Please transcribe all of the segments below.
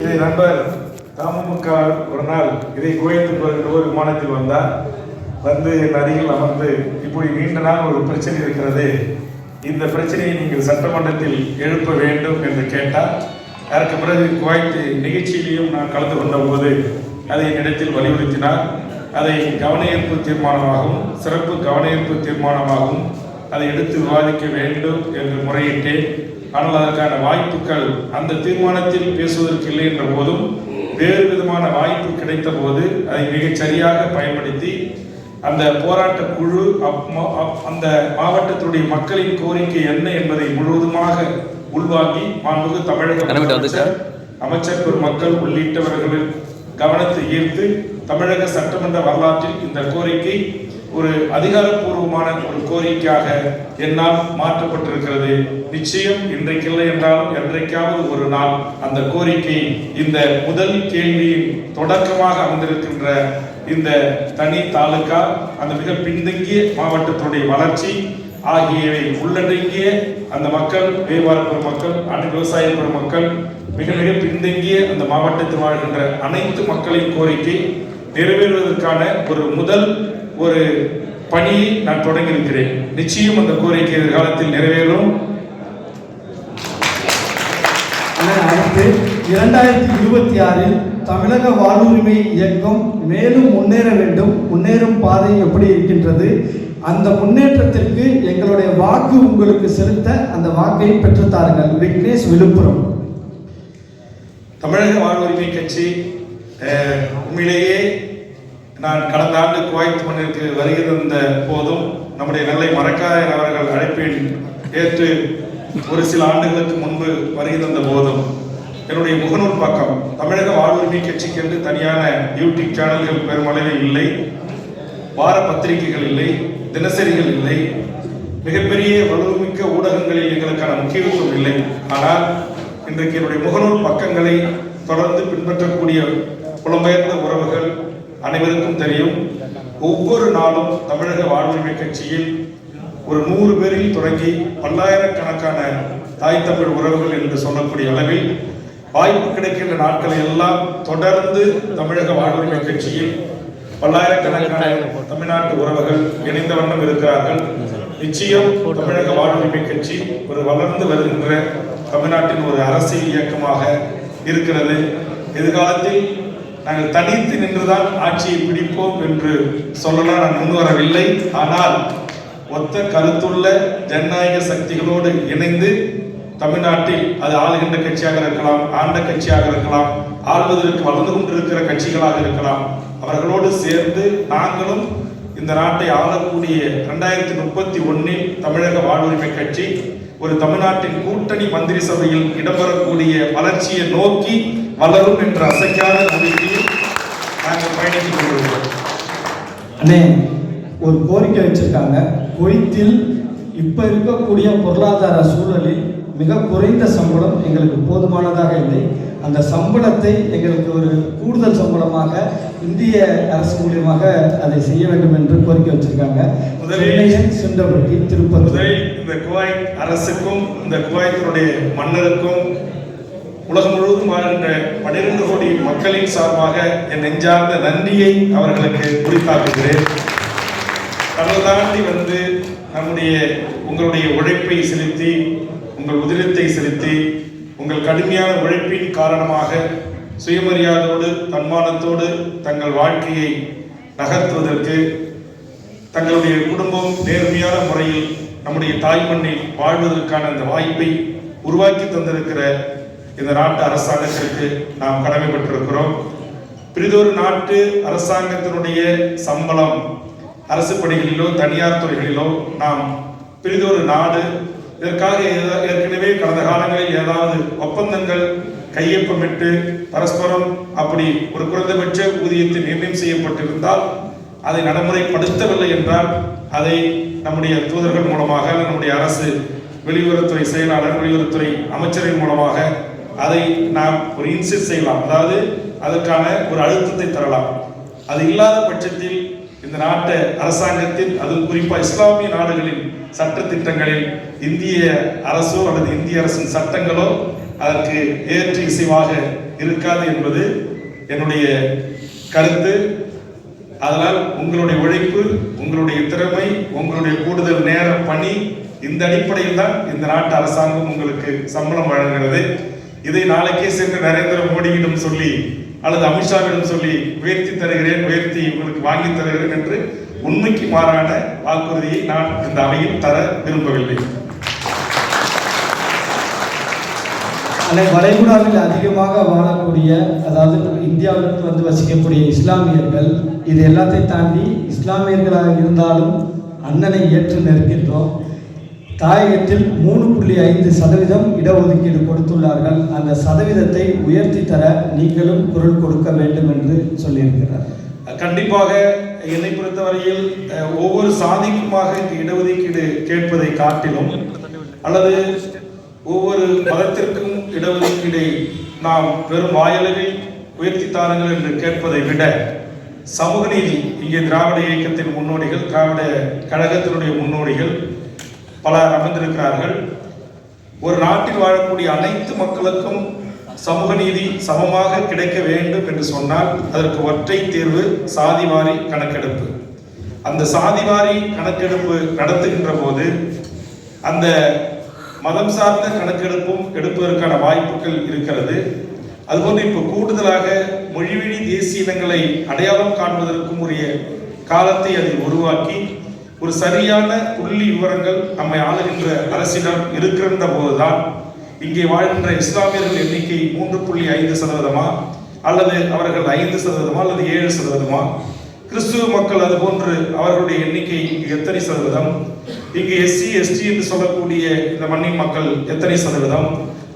என்னுடைய நண்பர் தமுக ஒரு நாள் இதை கோயம்புத்தூர் ஒரு விமானத்தில் வந்தார். வந்து என் அருகில் அமர்ந்து, இப்படி நீண்ட நாள் ஒரு பிரச்சனை இருக்கிறது, இந்த பிரச்சனையை நீங்கள் சட்டமன்றத்தில் எழுப்ப வேண்டும் என்று கேட்டார். அதற்கு பிறகு குவைத் நிகழ்ச்சியிலையும் நான் கலந்து கொண்ட போது அதை என்னிடத்தில் வலியுறுத்தினார். அதை கவனஈர்ப்பு தீர்மானமாகவும் சிறப்பு கவனஈர்ப்பு தீர்மானமாகவும் அதை எடுத்து விவாதிக்க வேண்டும் என்று முறையிட்டேன். ஆனால் அதற்கான வாய்ப்புகள் அந்த தீர்மானத்தில் பேசுவதற்கு இல்லை என்ற போதும் வேறு விதமான வாய்ப்பு கிடைத்த போது அதை மிகச் சரியாக பயன்படுத்தி அந்த போராட்ட குழு அந்த மாவட்டத்துடைய மக்களின் கோரிக்கை என்ன என்பதை முழுவதுமாக உள்வாங்கி மாண்புமிகு தமிழக அமைச்சர் பெருமக்கள் உள்ளிட்டவர்களின் கவனத்தை ஈர்த்து தமிழக சட்டமன்ற வரலாற்றில் இந்த கோரிக்கை ஒரு அதிகாரப்பூர்வமான ஒரு கோரிக்கையாக என்னால் மாற்றப்பட்டிருக்கிறது. நிச்சயம் இன்றைக்கில்லை என்றாலும் என்றைக்காவது ஒரு நாள் அந்த கோரிக்கை இந்த முதல் கேள்வியின் தொடக்கமாக அமைந்திருக்கின்ற இந்த தனி தாலுகா, அந்த மிக பின்தங்கிய மாவட்டத்துடைய வளர்ச்சி ஆகியவை உள்ளடங்கிய அந்த மக்கள், வியாபார பெருமக்கள், விவசாய பெருமக்கள், மிக மிக பின்தங்கிய அந்த மாவட்டத்தில் வாழ்கின்ற அனைத்து மக்களின் கோரிக்கை நிறைவேறுவதற்கான ஒரு முதல் ஒரு பணியை நான் தொடங்கியிருக்கிறேன். நிச்சயம் அந்த கோரிக்கை எதிர்காலத்தில் நிறைவேறும். அடுத்து 2026 தமிழக வாழ்வுரிமை இயக்கம் மேலும் முன்னேற வேண்டும். முன்னேறும் பாதை எப்படி இருக்கின்றது? அந்த முன்னேற்றத்திற்கு எங்களுடைய வாக்கு உங்களுக்கு செலுத்த அந்த வாக்கை பெற்றுத்தாருங்கள். விக்னேஷ், விழுப்புரம். தமிழக வாழ்வுரிமை கட்சி உண்மையிலேயே நான் கடந்த ஆண்டு குவைத் மண்ணிற்கு வருகை தந்த போதும் நம்முடைய நெல்லை மரக்காயர் அவர்கள் அழைப்பில் ஏற்று ஒரு சில ஆண்டுகளுக்கு முன்பு வருகை தந்த போதும் என்னுடைய முகநூல் பக்கம் தமிழக வாழ்வுரிமை கட்சிக்கு என்று தனியான யூடியூப் சேனல்கள் பெருமளவில் இல்லை, வார பத்திரிகைகள் இல்லை, தினசரிகள் இல்லை, மிகப்பெரிய வலுமிக்க ஊடகங்களில் எங்களுக்கான முக்கியத்துவம் இல்லை. ஆனால் இன்றைக்கு என்னுடைய முகநூல் பக்கங்களை தொடர்ந்து பின்பற்றக்கூடிய புலம்பெயர்ந்த உறவுகள் அனைவருக்கும் தெரியும். ஒவ்வொரு நாளும் தமிழக வாழ்வுரிமை கட்சியில் ஒரு 100 பேரில் தொடங்கி பல்லாயிரக்கணக்கான தாய் தமிழ் உறவுகள் என்று சொல்லக்கூடிய அளவில் வாய்ப்பு கிடைக்கின்ற நாட்களை எல்லாம் தொடர்ந்து தமிழக வாழ்வுரிமை கட்சியில் பல்லாயிரக்கணக்கான தமிழ்நாட்டு உறவுகள் இணைந்த வண்ணம் இருக்கிறார்கள். நிச்சயம் தமிழக வாழ்வுரிமை கட்சி ஒரு வளர்ந்து வருகின்ற தமிழ்நாட்டின் ஒரு அரசியல் இயக்கமாக இருக்கிறது. எதிர்காலத்தில் நாங்கள் தனித்து நின்றுதான் ஆட்சியை பிடிப்போம் என்று சொல்லலாம் நான் முன்வரவில்லை. ஆனால் ஒத்த கருத்துள்ள ஜனநாயக சக்திகளோடு இணைந்து தமிழ்நாட்டில் அது ஆளுகின்ற கட்சியாக இருக்கலாம், ஆண்ட கட்சியாக இருக்கலாம், ஆள்வதற்கு வளர்ந்து கொண்டிருக்கிற கட்சிகளாக இருக்கலாம், அவர்களோடு சேர்ந்து நாங்களும் இந்த நாட்டை ஆளக்கூடிய 2031 தமிழக வாழ்வுரிமை கட்சி ஒரு தமிழ்நாட்டின் கூட்டணி மந்திரி சபையில் இடம்பெறக்கூடிய வளர்ச்சியை நோக்கி வளரும் என்ற அசைக்காத நம்பிக்கையில் நாங்கள் பயணித்துக் கொண்டிருக்கிறோம். அண்ணே, ஒரு கோரிக்கை வச்சிருக்காங்க. குவைத்தில் இப்ப இருக்கக்கூடிய பொருளாதார சூழலில் மிக குறைந்த சம்பளம் எங்களுக்கு போதுமானதாக இல்லை. அந்த சம்பளத்தை எங்களுக்கு ஒரு கூடுதல் சம்பளமாக இந்திய அரசு மூலியமாக அதை செய்ய வேண்டும் என்று கோரிக்கை வச்சிருக்காங்க. முதலில் சுண்டவட்டி, திருப்பதி. முதலில் இந்த குவைத் அரசுக்கும் இந்த குவைத்தினுடைய மன்னருக்கும் உலகம் முழுவதும் வாழ்கின்ற 12 கோடி மக்களின் சார்பாக என் நெஞ்சார்ந்த நன்றியை அவர்களுக்கு குறித்தாக்குகிறேன். கடல் தாண்டி வந்து உங்களுடைய உழைப்பை செலுத்தி, உங்கள் உதிரத்தை செலுத்தி, உங்கள் கடுமையான உழைப்பின் காரணமாக சுயமரியாதையோடு தன்மானத்தோடு தங்கள் வாழ்க்கையை நகர்த்துவதற்கு, தங்களுடைய குடும்பம் நேர்மையான முறையில் நம்முடைய தாய் மண்ணில் வாழ்வதற்கான அந்த வாய்ப்பை உருவாக்கி தந்திருக்கிற இந்த நாட்டு அரசாங்கத்திற்கு நாம் கடமைப்பட்டிருக்கிறோம். பிரிதொரு நாட்டு அரசாங்கத்தினுடைய சம்பளம் அரசு பணிகளிலோ தனியார் துறைகளிலோ நாம் பிரிதொரு நாடு. இதற்காக ஏற்கனவே கடந்த காலங்களில் ஏதாவது ஒப்பந்தங்கள் கையொப்பமிட்டு பரஸ்பரம் அப்படி ஒரு குறைந்தபட்ச ஊதியத்தை நிர்ணயம் செய்யப்பட்டிருந்தால் அதை நடைமுறைப்படுத்தவில்லை என்றால் அதை நம்முடைய தூதர்கள் மூலமாக, நம்முடைய அரசு வெளியுறவுத்துறை செயலாளர், வெளியுறவுத்துறை அமைச்சரின் மூலமாக அதை நாம் ஒரு இன்சிஸ்ட் செய்யலாம், அதாவது அதற்கான ஒரு அழுத்தத்தை தரலாம். அது இல்லாத பட்சத்தில் இந்த நாட்டு அரசாங்கத்தின், அதுவும் குறிப்பாக இஸ்லாமிய நாடுகளின் சட்ட திட்டங்களில் இந்திய அரசோ அல்லது இந்திய அரசின் சட்டங்களோ அதற்கு ஏற்று இசைவாக இருக்காது என்பது என்னுடைய கருத்து. அதனால் உங்களுடைய உழைப்பு, உங்களுடைய திறமை, உங்களுடைய கூடுதல் நேர பணி, இந்த அடிப்படையில் தான் இந்த நாட்டு அரசாங்கம் உங்களுக்கு சம்பளம் வழங்குகிறது. இதை நாளைக்கே சென்று நரேந்திர மோடியிடம் சொல்லி அல்லது அமித்ஷாவிடம் சொல்லி உயர்த்தி தருகிறேன், உயர்த்தி உங்களுக்கு வாங்கி தருகிறேன் என்று உண்மைக்கு மாறான வாக்குறுதியை நான் இந்த அவையில் தர விரும்பவில்லை. வளைகுடாவில் அதிகமாக வாழக்கூடிய, அதாவது இந்தியாவிலிருந்து வந்து வசிக்கக்கூடிய இஸ்லாமியர்கள், இது எல்லாத்தையும் தாண்டி இஸ்லாமியர்களாக இருந்தாலும் அண்ணனை ஏற்று நிற்கின்றோம். தாயகத்தில் 3.5% இடஒதுக்கீடு கொடுத்துள்ளார்கள். அந்த சதவீதத்தை உயர்த்தி தர நீங்களும் குரல் கொடுக்க வேண்டும் என்று சொல்லியிருக்கிறார். கண்டிப்பாக என்னை பொறுத்தவரையில் ஒவ்வொரு சாதிக்குமாக இடஒதுக்கீடு கேட்பதை காட்டிலும் அல்லது ஒவ்வொரு மதத்திற்கும் இடஒதுக்கீடை நாம் பெரும் வாயளவில் உயர்த்தி தாருங்கள் என்று கேட்பதை விட சமூக நீதி, இங்கே திராவிட இயக்கத்தின் முன்னோடிகள், திராவிட கழகத்தினுடைய முன்னோடிகள் பலர் அமர்ந்திருக்கிறார்கள். ஒரு நாட்டில் வாழக்கூடிய அனைத்து மக்களுக்கும் சமூக நீதி சமமாக கிடைக்க வேண்டும் என்று சொன்னால் அதற்கு ஒற்றை தீர்வு சாதிவாரி கணக்கெடுப்பு. அந்த சாதிவாரி கணக்கெடுப்பு நடத்துகின்ற போது அந்த மதம் சார்ந்த கணக்கெடுப்பும் எடுப்பதற்கான வாய்ப்புகள் இருக்கிறது. அதுபோன்று இப்போ கூடுதலாக மொழிவழி தேசிய இனங்களை அடையாளம் காண்பதற்கும் உரிய காலத்தை அதில் உருவாக்கி ஒரு சரியான புள்ளி விவரங்கள் நம்மை ஆளுகின்ற அரசிடம் இருக்கின்ற போதுதான் இங்கே வாழ்கின்ற இஸ்லாமியர்கள் எண்ணிக்கை 3.5% அல்லது அவர்கள் 5% அல்லது 7%, கிறிஸ்துவ மக்கள் அது போன்று அவர்களுடைய எண்ணிக்கை எத்தனை சதவீதம், இங்கு எஸ்சி எஸ்டி என்று சொல்லக்கூடிய இந்த மண்ணின் மக்கள் எத்தனை சதவீதம்,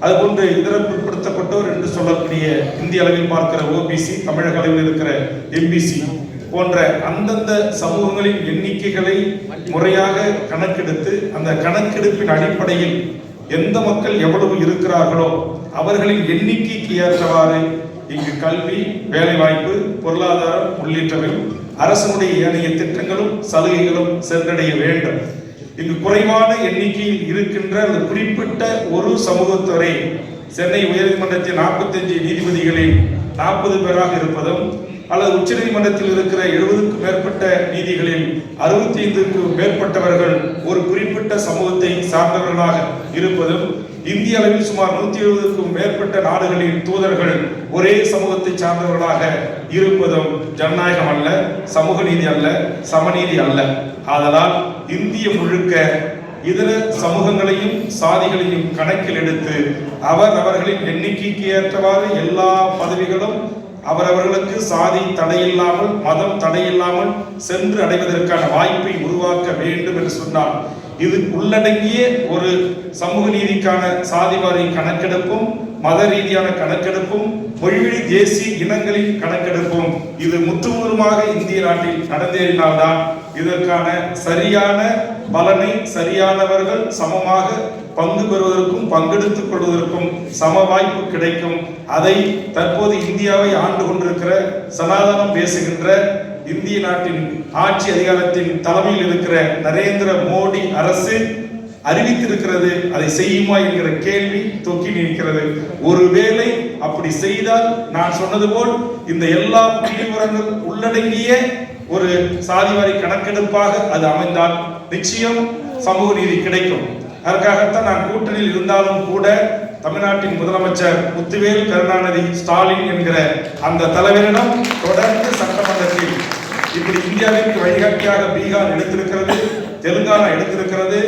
அதுபோன்று இதர பிற்படுத்தப்பட்டோர் என்று சொல்லக்கூடிய இந்திய அளவில் பார்க்கிற ஓபிசி, தமிழக அளவில் இருக்கிற எம்பிசி போன்ற அந்தந்த சமூகங்களின் எண்ணிக்கைகளை முறையாக கணக்கெடுத்து அந்த கணக்கெடுப்பின் அடிப்படையில் எந்த மக்கள் எவ்வளவு இருக்கிறார்களோ அவர்களின் எண்ணிக்கைக்கு ஏற்றவாறு இங்கு கல்வி, வேலைவாய்ப்பு, பொருளாதாரம் உள்ளிட்டவை அரசனுடைய ஏனைய திட்டங்களும் சலுகைகளும் சென்றடைய வேண்டும். இங்கு குறைவான எண்ணிக்கையில் இருக்கின்ற அந்த குறிப்பிட்ட ஒரு சமூகத்தவரை சென்னை உயர்நீதிமன்றத்தின் 45 நீதிபதிகளில் 40 பேராக இருப்பதும் அல்லது உச்ச நீதிமன்றத்தில் இருக்கிற 70க்கும் மேற்பட்ட நீதிகளில் 65க்கும் மேற்பட்டவர்கள் ஒரு குறிப்பிட்ட சமூகத்தை சார்ந்தவர்களாக இருப்பதும், இந்திய அளவில் சுமார் 170க்கும் மேற்பட்ட நாடுகளின் தூதர்கள் ஒரே சமூகத்தை சார்ந்தவர்களாக இருப்பதும் ஜனநாயகம் அல்ல, சமூக நீதி அல்ல, சமநீதி அல்ல. ஆதலால் இந்திய முழுக்க இதர சமூகங்களையும் சாதிகளையும் கணக்கில் எடுத்து அவர்களின் எண்ணிக்கைக்கு ஏற்றவாறு எல்லா பதவிகளும் அவரவர்களுக்கு சாதி தடையில்லாமல், மதம் தடையில்லாமல் சென்று அடைவதற்கான வாய்ப்பை உருவாக்க வேண்டும் என்று சொன்னால் இது உள்ளடங்கிய ஒரு சமூக நீதிக்கான சாதிவாரி கணக்கெடுப்பும், மத ரீதியான கணக்கெடுப்பும், மொழிவழி தேசிய இனங்களின் கணக்கெடுப்பும் இது முற்றுமுழுமாக இந்திய நாட்டில் நடந்தேறினால்தான் இதற்கான சரியான பலனை சரியானவர்கள் சமமாக பங்கு பெறுவதற்கும் பங்கெடுத்துக் கொள்வதற்கும் சம வாய்ப்பு கிடைக்கும். அதை தற்போது இந்தியாவை ஆண்டு கொண்டிருக்கிற சனாதனம் பேசுகின்ற இந்திய நாட்டின் ஆட்சி அதிகாரத்தின் தலைமையில் இருக்கிற நரேந்திர மோடி அரசு அறிவித்திருக்கிறது. அதை செய்யுமா என்கிற கேள்வி தொக்கி நிற்கிறது. ஒருவேளை அப்படி செய்தால் நான் சொன்னது போல் இந்த எல்லா புள்ளிவிவரங்கள் உள்ளடங்கிய ஒரு சாதிவாரி கணக்கெடுப்பாக அது அமைந்தால் நிச்சயம் சமூக நீதி கிடைக்கும். அதற்காகத்தான் நான் கூட்டணியில் இருந்தாலும் கூட தமிழ்நாட்டின் முதலமைச்சர் முத்துவேல் கருணாநிதி ஸ்டாலின் என்கிற அந்த தலைவரிடம் தொடர்ந்து சட்டமன்றத்தில் இப்படி இந்தியாவிற்கு வழிகாட்டியாக பீகார் எடுத்திருக்கிறது, தெலுங்கானா எடுத்திருக்கிறது.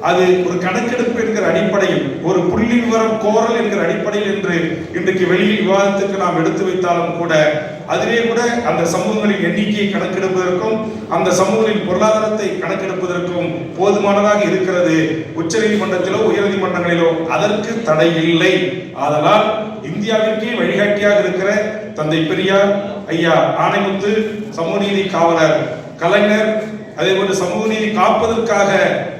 அது ஒரு கணக்கெடுப்பு என்கிற அடிப்படையில், ஒரு புள்ளி விவரம் கோரல் என்கிற அடிப்படையில் என்று இன்றைக்கு வெளியில் விவாதத்துக்கு நாம் எடுத்து வைத்தாலும் கூட அதிலே கூட அந்த சமூகங்களின் எண்ணிக்கையை கணக்கெடுப்பதற்கும் அந்த சமூகங்களின் பொருளாதாரத்தை கணக்கெடுப்பதற்கும் போதுமானதாக இருக்கிறது. உச்ச நீதிமன்றத்திலோ உயர்நீதிமன்றங்களிலோ அதற்கு தடை இல்லை. ஆதலால் இந்தியாவிற்கே வழிகாட்டியாக இருக்கிற தந்தை பெரியார், ஐயா ஆணைமுத்து, சமூக நீதி காவலர் கலைஞர், அதே போன்று சமூக நீதி காப்பதற்காக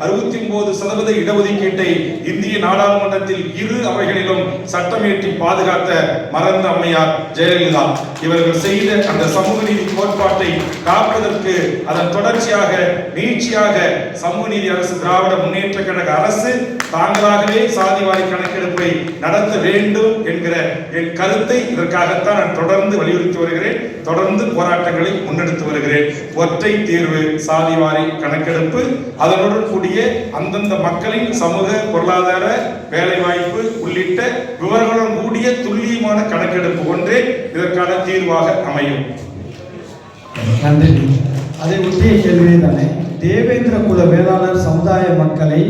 69% இடஒதுக்கீட்டை இந்திய நாடாளுமன்றத்தில் இரு அவைகளிலும் சட்டமியற்றி பாதுகாத்த மறந்த அம்மையார் ஜெயலலிதா இவர்கள் செய்த அந்த சமூக நீதி கோட்பாட்டை காப்பதற்கு அதன் தொடர்ச்சியாக நீட்சியாக சமூக நீதி அரசு திராவிட முன்னேற்ற கழக அரசு தாங்களாகவே சாதிவாரி கணக்கெடுப்பை நடத்த வேண்டும் என்கிற என் கருத்தை இதற்காகத்தான் நான் தொடர்ந்து வலியுறுத்தி வருகிறேன். தொடர்ந்து போராட்டங்களை முன்னெடுத்து வருகிறேன். ஒற்றை தீர்வு சாதிவாரி கணக்கெடுப்பு, அதனுடன் கூடிய அந்தந்த மக்களின் சமூக பொருளாதார வேலைவாய்ப்பு உள்ளிட்ட விவரங்களுடன் கூடிய துல்லியமான கணக்கெடுப்பு ஒன்றே இதற்கான தீர்வாக அமையும். நன்றி. அதை ஒட்டிய கேள்வியே தானே, தேவேந்திர குல வேளாளர் சமுதாய மக்களை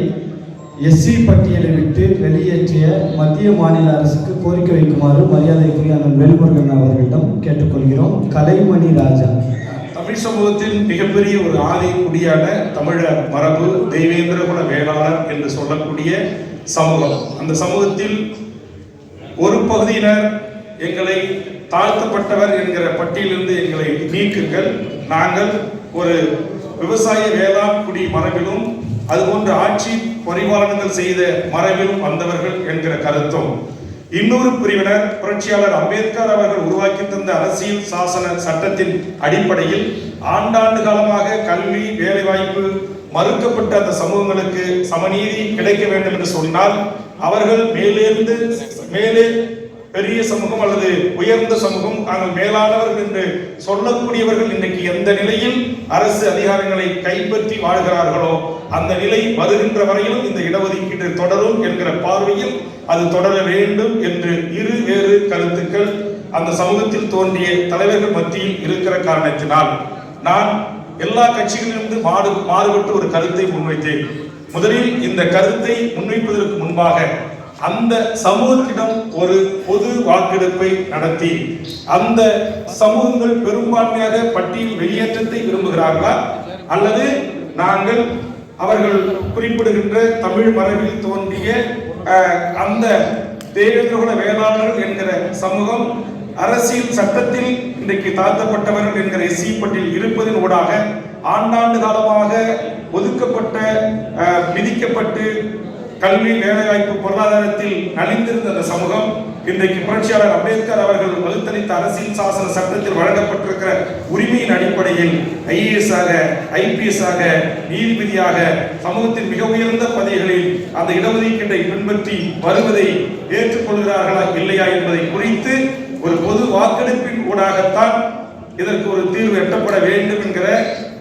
எஸ்சி பட்டியலை விட்டு வெளியேற்றிய மத்திய மாநில அரசுக்கு கோரிக்கை வைக்குமாறு மரியாதைக்குரிய அண்ணன் வேல்முருகன் அவர்களிடம் கேட்டுக்கொள்கிறோம். கலைமணி ராஜா. தமிழ் சமூகத்தின் மிகப்பெரிய ஒரு ஆதி குடியான தமிழர் மரபு தேவேந்திர குல வேளாளர் என்று சொல்லக்கூடிய சமூகம். அந்த சமூகத்தில் ஒரு பகுதியினர் எங்களை தாழ்த்தப்பட்டவர் என்கிற பட்டியலிருந்து எங்களை நீக்குங்கள், நாங்கள் ஒரு விவசாய வேளாண் குடி மரபிலும் அதுபோன்று ஆட்சி பரிபாலனங்கள் செய்த மரபிலும் வந்தவர்கள் என்கிற கருத்தும், இன்னொரு பிரிவினர் புரட்சியாளர் அம்பேத்கர் அவர்கள் உருவாக்கி தந்த அரசியல் சாசன சட்டத்தின் அடிப்படையில் ஆண்டாண்டு காலமாக கல்வி வேலைவாய்ப்பு மறுக்கப்பட்ட அந்த சமூகங்களுக்கு சமநீதி கிடைக்க வேண்டும் என்று சொன்னால் அவர்கள் மேலே பெரிய சமூகம் அல்லது உயர்ந்த சமூகம், நாங்கள் மேலானவர்கள் என்று சொல்லக்கூடியவர்கள் இன்றைக்கு எந்த நிலையில் அரசு அதிகாரங்களை கைப்பற்றி வாழ்கிறார்களோ அந்த நிலை வருகின்ற வரையிலும் இந்த இடஒதுக்கீடு தொடரும் என்கிற பார்வையில் அது தொடர வேண்டும் என்று இரு வேறு கருத்துக்கள் அந்த சமூகத்தில் தோன்றிய தலைவர்கள் மத்தியில் இருக்கிற காரணத்தினால் நான் எல்லா கட்சிகளிலிருந்து மாறுபட்டு ஒரு கருத்தை முன்வைத்தேன். முதலில் இந்த கருத்தை முன்வைப்பதற்கு முன்பாக அந்த சமூகத்திடம் ஒரு பொது வாக்கெடுப்பை நடத்தி அந்த சமூகங்கள் பெரும்பான்மையாக பட்டியல் வெளியேற்றத்தை விரும்புகிறார்களா அல்லது நாங்கள் அவர்கள் குறிப்பிடுகின்ற தமிழ் மரபில் தோன்றிய அந்த தேவேந்திர குல வேளாளர்கள் என்கிற சமூகம் அரசியல் சட்டத்தில் இன்றைக்கு தாழ்த்தப்பட்டவர்கள் என்கிற எஸ்சி பட்டியல் இருப்பதன் ஊடாக ஆண்டாண்டு காலமாக ஒதுக்கப்பட்ட விதிக்கப்பட்டு கல்வி வேலைவாய்ப்பு பொருளாதாரத்தில் நலிந்திருந்த அந்த சமூகம் இன்றைக்கு புரட்சியாளர் அம்பேத்கர் அவர்கள் வகுத்தளித்த அரசியல் சாசன சட்டத்தில் வழங்கப்பட்டிருக்கிற உரிமையின் அடிப்படையில் ஐஏஎஸ் ஆக ஐபிஎஸ் ஆக நீதிபதியாக சமூகத்தின் மிக உயர்ந்த பதவிகளில் அந்த இடஒதுக்கீட்டை பின்பற்றி வருவதை ஏற்றுக்கொள்கிறார்களா இல்லையா என்பதை குறித்து ஒரு பொது வாக்கெடுப்பின் ஊடாகத்தான் இதற்கு ஒரு தீர்வு எட்டப்பட வேண்டும் என்கிற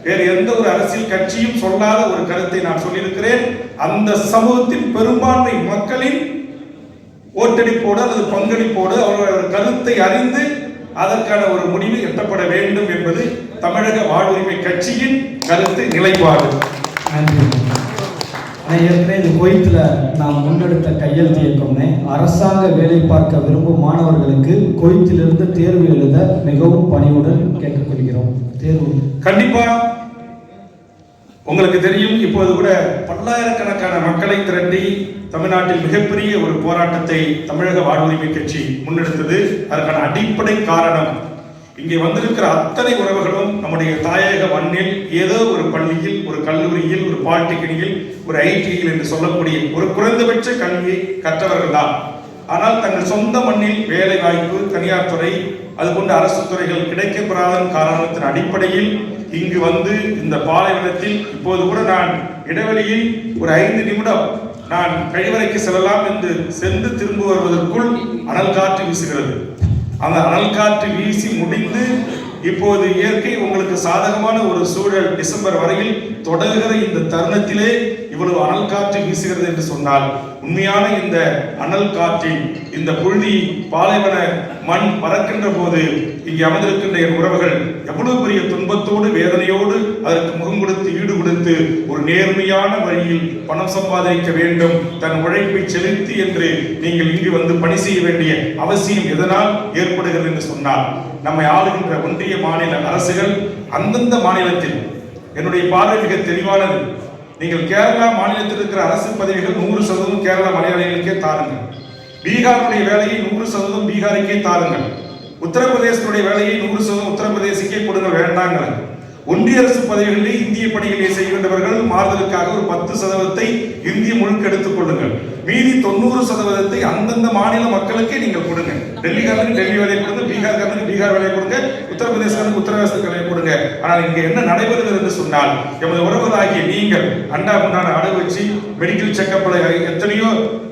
வேறு எந்த ஒரு அரசியல் கட்சியும் சொல்லாத ஒரு கருத்தை நான் சொல்லியிருக்கிறேன். அந்த சமூகத்தின் பெரும்பான்மை மக்களின் ஓட்டளிப்போடு அல்லது பங்களிப்போடு அவர்கள் கருத்தை அறிந்து அதற்கான ஒரு முடிவு எட்டப்பட வேண்டும் என்பது தமிழக வாழ்வுரிமை கட்சியின் கருத்து நிலைப்பாடு. ஏற்கனவே இந்த கோயத்தில் நாம் முன்னெடுத்த கையெழுத்து இயக்கம்னே அரசாங்க வேலை பார்க்க விரும்பும் மாணவர்களுக்கு கோயத்திலிருந்து தேர்வு எழுத மிகவும் பணிவுடன் கேட்டுக்கொள்கிறோம். தேர்வு கண்டிப்பா உங்களுக்கு தெரியும், இப்போது கூட பல்லாயிரக்கணக்கான மக்களை திரட்டி தமிழ்நாட்டில் மிகப்பெரிய ஒரு போராட்டத்தை தமிழக வாழ்வுரிமை கட்சி முன்னெடுத்தது. அதற்கான அடிப்படை காரணம் இங்கே வந்திருக்கிற அத்தனை உறவுகளும் நம்முடைய தாயக மண்ணில் ஏதோ ஒரு பள்ளியில், ஒரு கல்லூரியில், ஒரு பாலிடெக்னிக்கில், ஒரு ஐடியில் என்று சொல்லக்கூடிய ஒரு குறைந்தபட்ச கல்வியை கற்றவர்கள் தான். ஆனால் தங்கள் சொந்த மண்ணில் வேலை வாய்ப்பு, தனியார் துறை, அதுபோன்ற அரசு துறைகள் கிடைக்கப்பெறாத காரணத்தின் அடிப்படையில் இங்கு வந்து இந்த பாலைவனத்தில் இப்போது கூட நான் இடைவெளியில் ஒரு 5 நிமிடம் நான் கழிவறைக்கு செல்லலாம் என்று சென்று திரும்ப வருவதற்குள் அனல் காற்று வீசுகிறது. அந்த அனல் காற்று வீசி முடிந்து இப்போது இயற்கை உங்களுக்கு சாதகமான ஒரு சூழல் டிசம்பர் வரையில் தொடர்கிற இந்த தருணத்திலே இவ்வளவு அனல் காற்று வீசுகிறது என்று சொன்னால் உண்மையான இந்த அனல் காற்றில் இந்த புழுதி பாலைவன மண் பறக்கின்ற போது இங்கே அமர்ந்திருக்கின்ற என் உறவுகள் எவ்வளவு பெரிய துன்பத்தோடு வேதனையோடு அதற்கு முகம் கொடுத்து ஈடு கொடுத்து ஒரு நேர்மையான வழியில் பணம் சம்பாதிக்க வேண்டும், தன் உழைப்பை செலுத்தி என்று நீங்கள் இங்கு வந்து பணி செய்ய வேண்டிய அவசியம் எதனால் ஏற்படுகிறது என்று சொன்னால் நம்மை ஆளுகின்ற ஒன்றிய மாநில அரசுகள் அந்தந்த மாநிலத்தில் என்னுடைய பார்வை மிக தெளிவானது. நீங்கள் கேரளா மாநிலத்தில் இருக்கிற அரசு பதவிகள் 100% கேரளா மலையாளிகளுக்கே தாருங்கள். பீகாருடைய வேலையை 100% பீகாருக்கே தாருங்கள். உத்தரப்பிரதேசத்துடைய வேலையை 100% உத்தரப்பிரதேசிக்கே கொடுங்க வேண்டாங்க. ஒன்றிய அரசு பதவிகளிலே இந்திய பணிகளை செய்கின்றவர்கள் மாறுதலுக்காக ஒரு 10% இந்திய முழுக்க எடுத்துக் கொள்ளுங்கள். மீதி 90% அந்தந்த மாநில மக்களுக்கே நீங்கள் கொடுங்க. டெல்லிக்காரனுக்கு டெல்லி வேலையை கொடுங்க, பீகார்காரனுக்கு பீகார் வேலையை கொடுங்க, உத்தரப்பிரதேசக்காரனுக்கு உத்தரப்பிரதேச வேலையை கொடுங்க. ஆனால் இங்கே என்ன நடைபெறுகிறது என்று சொன்னால், எமது உறவுகளாகிய நீங்கள் அண்டா குண்டான அடகு வச்சு மெடிக்கல் செக்கப்ல எத்தனையோ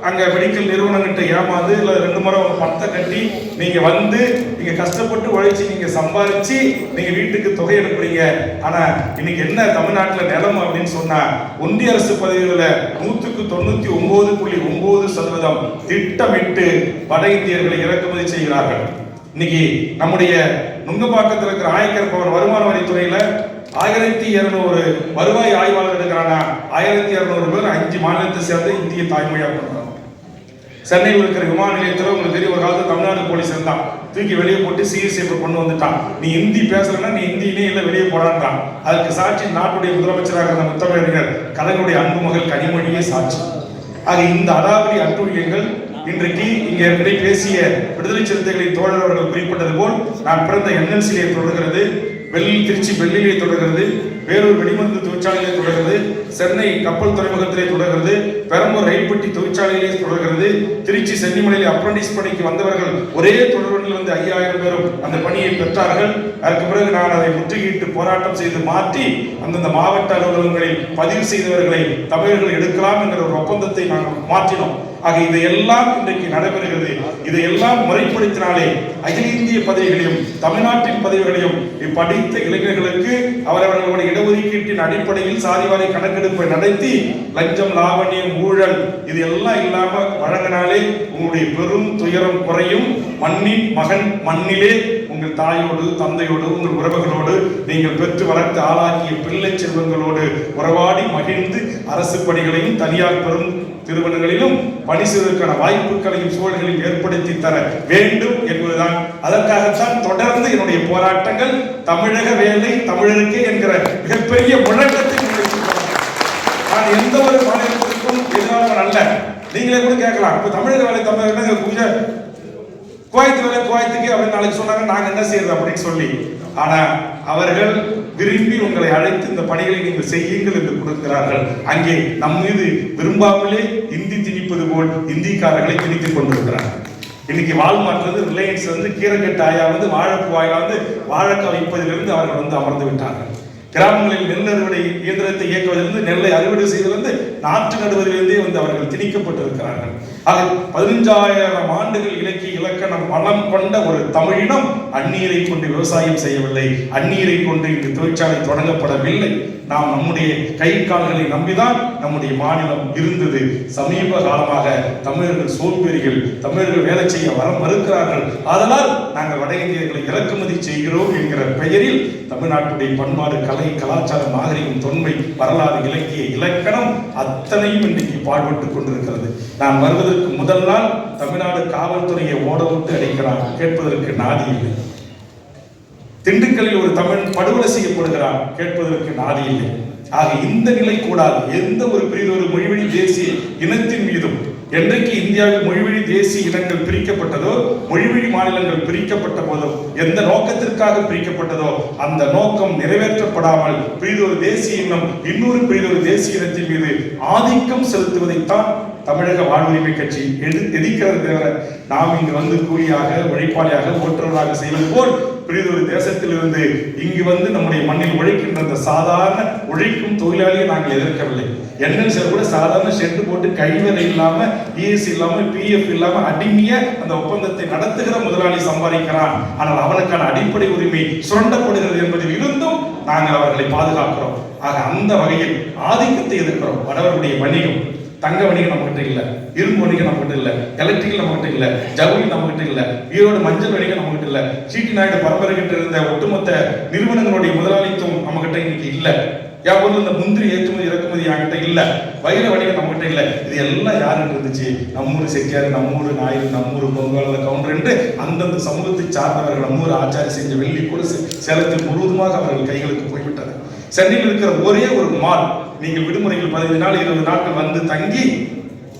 அங்க மெடிக்கல் நிறுவனங்கிட்ட ஏமாந்து இல்ல 2 முறை பணத்தை கட்டி நீங்க வந்து நீங்க கஷ்டப்பட்டு உழைச்சி நீங்க சம்பாதிச்சு நீங்க வீட்டுக்கு தொகை அனுப்புறீங்க. ஆனா இன்னைக்கு என்ன தமிழ்நாட்டில் நிலம் அப்படின்னு சொன்னா, ஒன்றிய அரசு பதவிகளில் 99.9% திட்டமிட்டு வட இந்தியர்களை இறக்குமதி செய்கிறார்கள். இன்னைக்கு நம்முடைய நுங்கம்பாக்கத்தில் இருக்கிற ஆயக்கர் பவன் வருமான வரித்துறையில 1200 வருவாய் ஆய்வாளர் எடுக்கிறாங்க. 1200 பேர் 5 மாநிலத்தை சேர்ந்த இந்திய தாய்மொழியாக பண்றாங்க. சென்னையில் இருக்கிற விமான நிலையத்தில் உங்களுக்கு தெரியும், ஒரு காலத்தில் தமிழ்நாடு போலீஸ் இருந்தான், தூக்கி வெளியே போட்டு சிஎஸ்ஐ கொண்டு வந்துட்டான். நீ ஹிந்தி பேசுறன்னா நீ ஹிந்தியிலே இல்லை வெளியே போடான்றான். அதுக்கு சாட்சி நாட்டுடைய முதலமைச்சராக இருந்த முத்தமிழறிஞர் கலைஞருடைய அன்பு மகள் கனிமொழியே சாட்சி. ஆக இந்த அடாவடி அட்டூழியங்கள் இன்றைக்கு இங்கே ஏற்கனவே பேசிய விடுதலை சிறுத்தைகளின் தோழர் அவர்கள் குறிப்பிட்டது போல் நான் பிறந்த என்எல்சியை தொடர்கிறது, திருச்சி வெள்ளிலே தொடர்கிறது, வேலூர் வெடிமருந்து தொழிற்சாலையிலே தொடர்கிறது, சென்னை கப்பல் துறைமுகத்திலே தொடர்கிறது, பெரம்பூர் ரயில்பட்டி தொழிற்சாலையிலே தொடர்கிறது, திருச்சி சென்னிமலையில் அப்ரண்டிஸ் பணிக்கு வந்தவர்கள் ஒரே தொடர்பில் வந்து 5000 பேரும் அந்த பணியை பெற்றார்கள். அதற்கு பிறகு நான் அதை முற்றுகையிட்டு போராட்டம் செய்து மாற்றி அந்தந்த மாவட்ட அலுவலகங்களில் பதிவு செய்தவர்களை தமிழர்கள் எடுக்கலாம் என்கிற ஒரு ஒப்பந்தத்தை நாங்கள் மாற்றினோம். ஆக இதையெல்லாம் இன்றைக்கு நடைபெறுகிறது. இதையெல்லாம் முறைப்படுத்தினாலே அகில இந்திய பதவிகளையும் தமிழ்நாட்டின் பதவிகளையும் படித்த இளைஞர்களுக்கு அவரவர்களுடைய இடஒதுக்கீட்டின் அடிப்படையில் சாதிவாரி கணக்கெடுப்பை நடத்தி லஞ்சம், லாவண்யம், ஊழல் இது எல்லாம் இல்லாம வழங்கினாலே உங்களுடைய பெரும் துயரம் குறையும். மண்ணின் மகன் மண்ணிலே உங்கள் தாயோடு தந்தையோடு உங்கள் உறவுகளோடு நீங்கள் பெற்று வளர்த்து ஆளாக்கிய பிள்ளை செல்வங்களோடு உறவாடி மகிழ்ந்து அரசு பணிகளையும் தனியார் பெரும் நிறுவனங்களிலும் பணி செய்வதற்கான வாய்ப்புகளையும் சூழல்களையும் ஏற்படுத்தி தர வேண்டும் என்பதுதான். அதற்காகத்தான் தொடர்ந்து என்னுடைய போராட்டங்கள் தமிழக வேலை தமிழருக்கே என்கிற மிகப்பெரிய முழக்கத்தை நான் எந்த ஒரு மாநிலத்திற்கும் எதிரானவன் அல்ல. நீங்களே கூட கேட்கலாம், இப்ப தமிழக வேலை தமிழக குவைத் வேலை குவைத்துக்கு அப்படின்னு நாளைக்கு சொன்னாங்க, நாங்க என்ன செய்யறது அப்படின்னு சொல்லி. ஆனா அவர்கள் விரும்பி உங்களை அழைத்து இந்த பணிகளை நீங்கள் செய்யுங்கள் என்று கொடுக்கிறார்கள். அங்கே நம் மீது விரும்பாமலே இந்தி திணிப்பது போல் இந்திக்காரர்களை திணித்துக் கொண்டிருக்கிறார்கள். இன்னைக்கு வால்மார்ட்ல ரிலையன்ஸ் கீரைக்கட்டு ஆயா வாழைப்பூ வாயில வாழைக்காய் வைப்பதிலிருந்து அவர்கள் அமர்ந்து விட்டார்கள். கிராமங்களில் நெல் அறுவடை இயந்திரத்தை இயக்குவதிலிருந்து நெல்லை அறுவடை செய்வதிலிருந்து நாற்று நடுவதிலிருந்தே அவர்கள் திணிக்கப்பட்டிருக்கிறார்கள். ஆக 15000 ஆண்டுகள் இலக்கிய இலக்கணம் வளம் கொண்ட ஒரு தமிழினம் அந்நீரை கொண்டு விவசாயம் செய்யவில்லை, அந்நீரை கொண்டு இங்கு தொழிற்சாலை தொடங்கப்படவில்லை. நாம் நம்முடைய கை கால்களை நம்பிதான் நம்முடைய மாநிலம் இருந்தது. சமீப காலமாக தமிழர்கள் சோம்பேறிகள், தமிழர்கள் வேலை செய்ய வர மறுக்கிறார்கள். அதனால் நாங்கள் வட இந்தியர்களை இறக்குமதி செய்கிறோம் என்கிற பெயரில் தமிழ்நாட்டுடைய பண்பாடு, கலை, கலாச்சாரம், நாகரிகம், தொன்மை, வரலாறு, இலக்கிய இலக்கணம் அத்தனையும் இன்றைக்கு பாடுபட்டுக் கொண்டிருக்கிறது. நான் வருவதற்கு முதல் நாள் தமிழ்நாடு காவல்துறையை ஓட விட்டு அடிக்கிறார், கேட்பதற்கு நாதி இல்லை. திண்டுக்கல்லில் ஒரு தமிழ் படுகொலை செய்யப்படுகிறார், கேட்பதற்கு நாதி இல்லை. ஆக இந்த நிலை கூடாது. எந்த ஒரு பிரிதொரு மொழிவழி தேசிய இனத்தின் மீதும் என்றைக்கு இந்தியாவில் மொழிவழி தேசிய இனங்கள் பிரிக்கப்பட்டதோ, மொழிவழி மாநிலங்கள் பிரிக்கப்பட்ட போதோ, எந்த நோக்கத்திற்காக பிரிக்கப்பட்டதோ அந்த நோக்கம் நிறைவேற்றப்படாமல் பிரிதொரு தேசிய இனம் இன்னொரு பிரிதொரு தேசிய இனத்தின் மீது ஆதிக்கம் செலுத்துவதைத்தான் தமிழக வாழ்வுரிமை கட்சி எதிர்க்கிறது. தவிர நாம் இங்கு கூலியாக, உழைப்பாளியாக, ஓட்டுநராக செய்வது போல் பிரிதொரு தேசத்திலிருந்து இங்கு நம்முடைய மண்ணில் உழைக்கின்ற அந்த சாதாரண உழைக்கும் தொழிலாளியை நாங்கள் எதிர்க்கவில்லை. என்எல்சி கூட சாதாரண ஷெட்டு போட்டு கைவேலை இல்லாம, இஎஸ் இல்லாம, பிஎஃப் இல்லாம அடிமைய அந்த ஒப்பந்தத்தை நடத்துகிற முதலாளி சம்பாதிக்கிறான். ஆனால் அவனுக்கான அடிப்படை உரிமை சுரண்டப்படுகிறது என்பதில் இருந்தும் நாங்கள் அவர்களை பாதுகாக்கிறோம். ஆக அந்த வகையில் ஆதிக்கத்தை எதிர்க்கிறோம். வடவருடைய வணிகம், தங்க வணிகம் நம்மகிட்ட இல்ல, இரும்பு வணிகம் நம்மகிட்ட இல்ல, எலக்ட்ரிக்கல் நம்மகிட்ட இல்ல, ஜவுளி நம்மகிட்ட இல்ல, ஈரோடு மஞ்சள் வணிகம் நம்மகிட்ட இல்ல, சீட்டி நாயுடு பரம்பரை கிட்ட இருந்த ஒட்டுமொத்த நிறுவனங்களுடைய முதலாளித்துவம் நம்மகிட்ட இன்னைக்கு இல்ல. யாபோது இந்த முந்திரி ஏற்றுமதி இறக்குமதி என்கிட்ட இல்ல, வைர வணிகம் நம்மகிட்ட இல்ல. இது எல்லாம் யாருக்கு இருந்துச்சு? நம்மூர் செட்டியார், நம்மூர் நாயர், நம்மூர் பொங்கல் கவுண்டர் என்று அந்தந்த சமூகத்தை சார்ந்தவர்கள், நம்மூர் ஆச்சாரி செஞ்ச வெள்ளி கொலுசு சேலத்தில் முழுவதுமாக அவர்கள் கைகளுக்கு போய்விட்டது. சென்னையில் இருக்கிற ஒரே ஒரு மால், நீங்கள் விடுமுறைகள் 15 நாள் 20 நாட்கள் தங்கி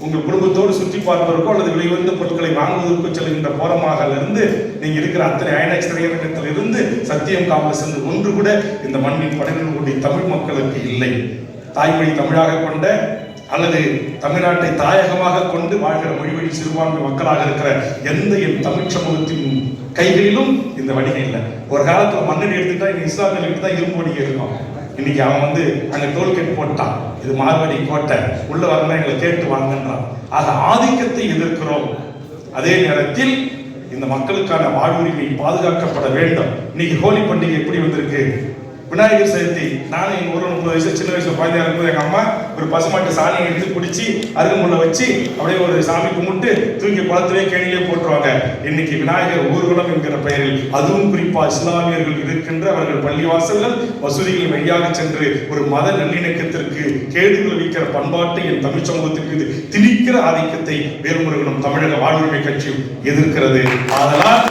உங்கள் குடும்பத்தோடு சுற்றி பார்ப்பதற்கோ அல்லது விலையுயர்ந்த பொருட்களை வாங்குவதற்கோ செல்கின்ற போரமாக இருந்து நீங்க இருக்கிற அத்தனை ஐநாக்ஸ் திரையரங்கத்தில் இருந்து சத்தியம் காமராஜ் என்று ஒன்று கூட இந்த மண்ணின் 12 கோடி தமிழ் மக்களுக்கு இல்லை. தாய்மொழி தமிழாக கொண்ட அல்லது தமிழ்நாட்டை தாயகமாக கொண்டு வாழ்கிற மொழிவழி சிறுபான்மை மக்களாக இருக்கிற எந்த என் தமிழ் சமூகத்தின் கைகளிலும் இந்த வணிகம் இல்லை. ஒரு காலத்துல மன்னடி எடுத்துட்டா இன்னைக்கு இஸ்லாமியர்களுக்கு தான் இரும்பு வணிகம் இருக்கும். இன்னைக்கு அவன் அங்க டோல்கேட் போட்டான், இது மார்வாடி கோட்டை, உள்ள வரலாம் எங்களை கேட்டு வாங்கன்றான். ஆக ஆதிக்கத்தை எதிர்க்கிறோம். அதே நேரத்தில் இந்த மக்களுக்கான வாழ்வுரிமை பாதுகாக்கப்பட வேண்டும். இன்னைக்கு ஹோலி பண்டிகை எப்படி வந்திருக்கு? விநாயகர் சதுர்த்தி. நானும் எங்க ஊர்ல 30 வயசு சின்ன வயசுல குழந்தையா இருக்கும்போது எங்க அம்மா ஒரு பசுமாட்டு சாணியை எடுத்து குடிச்சு அருகம்புல்ல வச்சு அப்படியே ஒரு சாமி கும்பிட்டு தூக்கி குளத்திலே கேணிலே போட்டுருவாங்க. இன்னைக்கு விநாயகர் ஊர்வலம் என்கிற பெயரில், அதுவும் குறிப்பா இஸ்லாமியர்கள் இருக்கின்ற அவர்கள் பள்ளிவாசல்கள் மசூதிகள் வழியாக சென்று ஒரு மத நல்லிணக்கத்திற்கு கேடு விளைவிக்கிற பண்பாட்டை என் தமிழ் சமூகத்திற்கு திணிக்கிற ஆதிக்கத்தை வேல்முருகனும் தமிழக வாழ்வுரிமை கட்சியும் எதிர்க்கிறது. அதனால்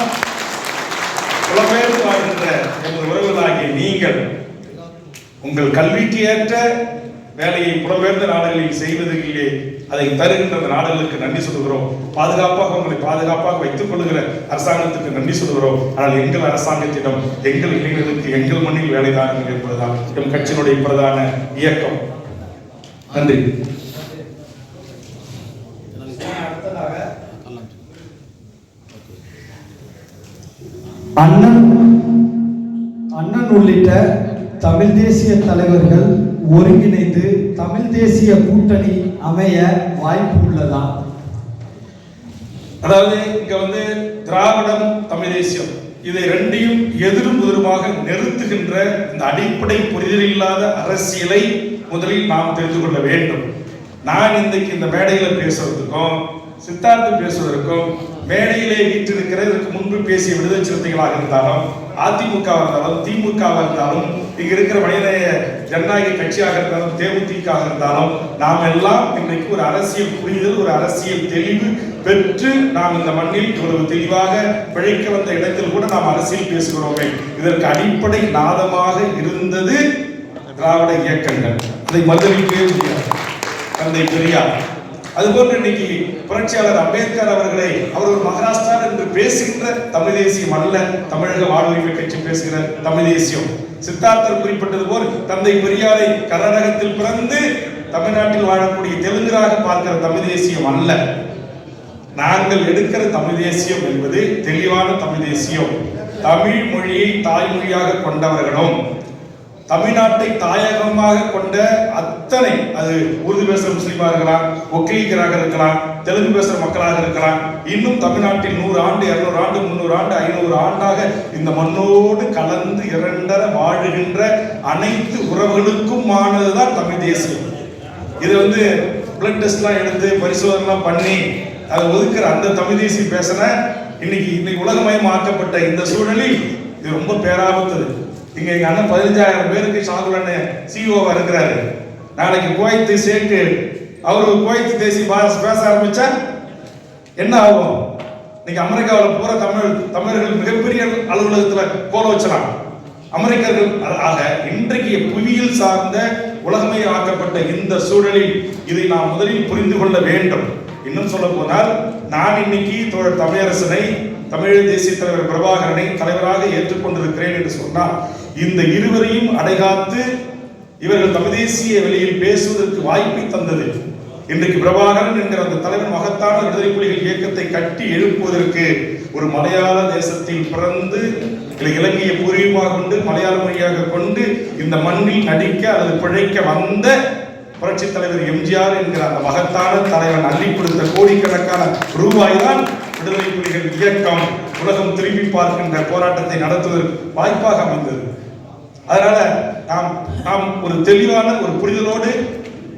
புலம்பெயர்ந்து வாழ்கின்ற எமது உறவுகளாகிய நீங்கள் உங்கள் கல்விக்கு ஏற்ற வேலையை புலம்பெயர்ந்த நாடுகளில் செய்வதிலே அதை தருகின்ற நாடுகளுக்கு நன்றி சொல்கிறோம். பாதுகாப்பாக உங்களை பாதுகாப்பாக வைத்துக் கொள்ளுகிற அரசாங்கத்துக்கு நன்றி சொல்கிறோம். ஆனால் எங்கள் அரசாங்கத்திடம் எங்கள் இளைஞர்களுக்கு எங்கள் மண்ணில் வேலை தாருங்கள் என்பதுதான் எம் கட்சியினுடைய பிரதான இயக்கம். நன்றி. அண்ணன் உள்ளிட்ட தமிழ் தேசிய தலைவர்கள் ஒருங்கிணைந்து தமிழ் தேசிய கூட்டணி அமைய வாய்ப்பு உள்ளதா? அதாவது இங்க திராவிடம் தமிழ் தேசியம் இதை ரெண்டையும் எதிரும் எதிருமாக நிறுத்துகின்ற இந்த அடிப்படை புரிதல் இல்லாத அரசியலை முதலில் நாம் தெரிந்து கொள்ள வேண்டும். நான் இன்றைக்கு இந்த மேடையில பேசுறதுக்கும் சித்தார்த்தம் பேசுவதற்கும் மேடையிலே வீற்றிருக்கிற இதற்கு முன்பு பேசிய விடுதலை சிறுத்தைகளாக இருந்தாலும் அதிமுக இருந்தாலும் திமுக இருந்தாலும் இங்க இருக்கிற மனிதநேய ஜனநாயக கட்சியாக இருந்தாலும் தேமுதிக இருந்தாலும் நாம் எல்லாம் இன்றைக்கு ஒரு அரசியல் புரிதல் ஒரு அரசியல் தெளிவு பெற்று நாம் இந்த மண்ணில் இவ்வளவு தெளிவாக பிழைக்க வந்த இடத்தில் கூட நாம் அரசியல் பேசுகிறோமே. இதற்கு அடிப்படை நாதமாக இருந்தது திராவிட இயக்கங்கள். அதை மறுதளிக்கவே முடியாது. தந்தை பெரியார் அதுபோன்று இன்னைக்கு புரட்சியாளர் அம்பேத்கர் அவர்களை அவர் ஒரு மகாராஷ்டிரா என்று பேசுகின்ற தமிழ் தேசியம் அல்ல, தமிழக வாழ்வுரிமை கட்சி பேசுகிற தமிழ் தேசியம். சித்தார்த்தர் குறிப்பிட்டது போல் தந்தை பெரியாரை கர்நாடகத்தில் பிறந்து தமிழ்நாட்டில் வாழக்கூடிய தெலுங்கராக பார்க்கிற தமிழ் தேசியம் அல்ல. நாங்கள் எடுக்கிற தமிழ் தேசியம் என்பது தெளிவான தமிழ் தேசியம். தமிழ் மொழியை தாய்மொழியாக கொண்டவர்களும் தமிழ்நாட்டை தாயகமாக கொண்ட அத்தனை, அது உருது பேசுற முஸ்லீமாக இருக்கலாம், ஒக்கிலிக்கராக இருக்கலாம், தெலுங்கு பேசுற மக்களாக இருக்கலாம், இன்னும் தமிழ்நாட்டில் 100 ஆண்டு 200 ஆண்டு 300 ஆண்டு 500 ஆண்டாக இந்த மண்ணோடு கலந்து இரண்டர வாழுகின்ற அனைத்து உறவுகளுக்கும் ஆனதுதான் தமிழ் தேசியம். இது பிளட் டெஸ்ட்லாம் எடுத்து பரிசோதனைலாம் பண்ணி அதை ஒதுக்குற அந்த தமிழ் தேசியம் பேசின இன்னைக்கு உலகமயமாக்கப்பட்ட இந்த சூழலில் இது ரொம்ப பேராபத்தது. இங்க எங்க அண்ணன் 15,000 பேருக்கு ஷாகுல் அண்ணன் சிஓவா இருக்கிறாரு. நாளைக்கு குவைத் ஷேக்கு அவரு குவைத் தேசிய பேச ஆரம்பிச்சா என்ன ஆகும்? இன்னைக்கு அமெரிக்காவில் பூரா தமிழர்கள் மிகப்பெரிய அலுவலகத்துல கோல வச்சலாம் அமெரிக்கர்கள். ஆக இன்றைக்கு புவியியல் சார்ந்த உலகமயமாக்கப்பட்ட இந்த சூழலில் இதை நாம் முதலில் புரிந்து கொள்ள வேண்டும். இன்னும் சொல்ல போனால் நான் இன்னைக்கு தோழர் தமிழரசனை தமிழ் தேசிய தலைவர் பிரபாகரனை தலைவராக ஏற்றுக்கொண்டிருக்கிறேன் என்று சொன்னால் இந்த இருவரையும் அடைகாத்து இவர்கள் தமிழ் தேசிய வெளியில் பேசுவதற்கு வாய்ப்பை தந்தது. இன்றைக்கு பிரபாகரன் என்கிற அந்த தலைவர் மகத்தான விடுதலை புலிகள் இயக்கத்தை கட்டி எழுப்புவதற்கு ஒரு மலையாள தேசத்தில் பிறந்து இலங்கையை பூர்வீகமாக கொண்டு மலையாள மொழியாக கொண்டு இந்த மண்ணில் நடிக்க அல்லது பிழைக்க வந்த புரட்சி தலைவர் எம்ஜிஆர் என்கிற அந்த மகத்தான தலைவன் அள்ளி கொடுத்த கோடிக்கணக்கான ரூபாய் தான் விடுதலை புலிகள் இயக்கம் உலகம் திரும்பி பார்க்கின்ற போராட்டத்தை நடத்துவதற்கு வாய்ப்பாக அமைந்தது. அதனால நாம் ஒரு தெளிவான ஒரு புரிதலோடு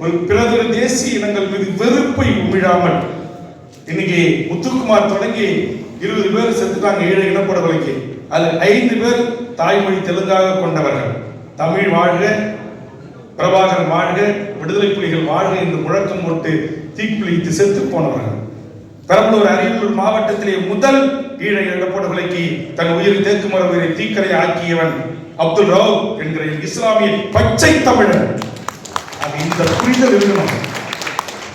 ஒரு பிறகு தேசிய இனங்கள் மீது வெறுப்பை உமிழாமல் இன்னைக்கு முத்துக்குமார் தொடங்கி 20 பேர் செத்துட்டாங்க 7 இனப்படுகொலைக்கு. அதில் 5 பேர் தாய்மொழி தெலுங்காக கொண்டவர்கள். தமிழ் வாழ்க, பிரபாகரன் வாழ்க, விடுதலை புலிகள் வாழ்க என்று முழக்கம் போட்டு தீக்குளித்து செத்து போனவர்கள். பெரம்பலூர் அரியலூர் மாவட்டத்திலே முதல் ஈழ இனப்படுகொலைக்கு தன் உயிர் தேக்கு மரபுரை தீக்கரை ஆக்கியவன் அப்துல் ரவுப் என்கிற இஸ்லாமிய பச்சை தமிழன். இந்த புரிதல் இருக்கணும்.